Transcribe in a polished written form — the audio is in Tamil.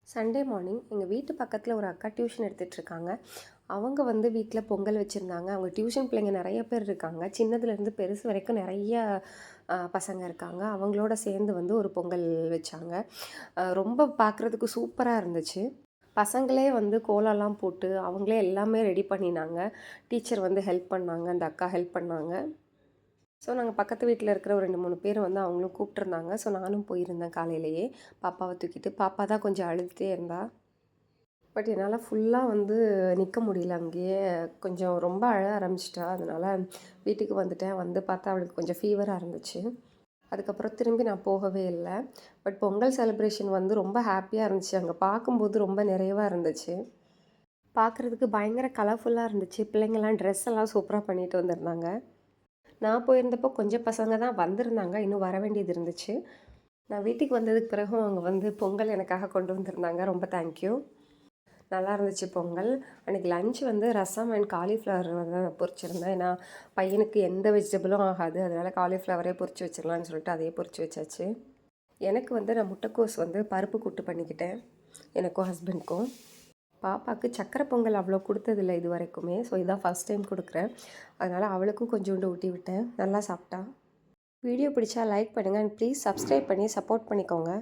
சண்டே மார்னிங் எங்கள் வீட்டு பக்கத்தில் ஒரு அக்கா டியூஷன் எடுத்துகிட்ருக்காங்க. அவங்க வந்து வீட்டில் பொங்கல் வச்சுருந்தாங்க. அவங்க டியூஷன் பிள்ளைங்க நிறைய பேர் இருக்காங்க. சின்னதுலேருந்து பெருசு வரைக்கும் நிறைய பசங்க இருக்காங்க. அவங்களோட சேர்ந்து வந்து ஒரு பொங்கல் வச்சாங்க. ரொம்ப பார்க்குறதுக்கு சூப்பராக இருந்துச்சு. பசங்களே வந்து கோலம்லாம் போட்டு அவங்களே எல்லாமே ரெடி பண்ணினாங்க. டீச்சர் வந்து ஹெல்ப் பண்ணாங்க. அந்த அக்கா ஹெல்ப் பண்ணாங்க. ஸோ நாங்கள் பக்கத்து வீட்டில் இருக்கிற ஒரு 2, 3 பேர் வந்து அவங்களும் கூப்பிட்ருந்தாங்க. ஸோ நானும் போயிருந்தேன் காலையிலேயே பாப்பாவை தூக்கிட்டு. பாப்பா தான் கொஞ்சம் அழுதுகிட்டே இருந்தா. பட் என்னால் ஃபுல்லாக வந்து நிற்க முடியல அங்கேயே. கொஞ்சம் ரொம்ப அழ ஆரம்பிச்சிட்டா. அதனால் வீட்டுக்கு வந்துட்டேன். வந்து பார்த்தா அவளுக்கு கொஞ்சம் ஃபீவராக இருந்துச்சு. அதுக்கப்புறம் திரும்பி நான் போகவே இல்லை. பட் பொங்கல் செலிப்ரேஷன் வந்து ரொம்ப ஹாப்பியாக இருந்துச்சு. அங்கே பார்க்கும்போது ரொம்ப நிறைவாக இருந்துச்சு. பார்க்குறதுக்கு பயங்கர கலர்ஃபுல்லாக இருந்துச்சு. பிள்ளைங்கள்லாம் ட்ரெஸ் எல்லாம் சூப்பராக பண்ணிட்டு வந்திருந்தாங்க. நான் போயிருந்தப்போ கொஞ்சம் பசங்க தான் வந்திருந்தாங்க. இன்னும் வர வேண்டியது இருந்துச்சு. நான் வீட்டுக்கு வந்ததுக்கு பிறகும் அவங்க வந்து பொங்கல் எனக்காக கொண்டு வந்திருந்தாங்க. ரொம்ப தேங்க்யூ. நல்லா இருந்துச்சு பொங்கல். அன்றைக்கி லன்ச் வந்து ரசம் அண்ட் காலிஃப்ளவர் வந்து பொரிச்சிருந்தேன். ஏன்னா பையனுக்கு எந்த வெஜிடபிளும் ஆகாது. அதனால் காலிஃப்ளவரே பொரிச்சு வச்சிடலான்னு சொல்லிட்டு அதையே பொரிச்சு வச்சாச்சு. எனக்கு வந்து நான் முட்டைக்கோஸ் வந்து பருப்பு கூட்டு பண்ணிக்கிட்டேன். எனக்கும் ஹஸ்பண்ட்க்கும். பாப்பாவுக்கு சக்கரை பொங்கல் அவ்வளோ கொடுத்ததில்ல இது வரைக்குமே. ஸோ இதான் ஃபஸ்ட் டைம் கொடுக்குறேன். அதனால் அவளுக்கும் கொஞ்சோண்டு ஊட்டி விட்டேன். நல்லா சாப்பிட்டா. வீடியோ பிடிச்சா லைக் பண்ணுங்கள் அண்ட் ப்ளீஸ் சப்ஸ்கிரைப் பண்ணி சப்போர்ட் பண்ணிக்கோங்க.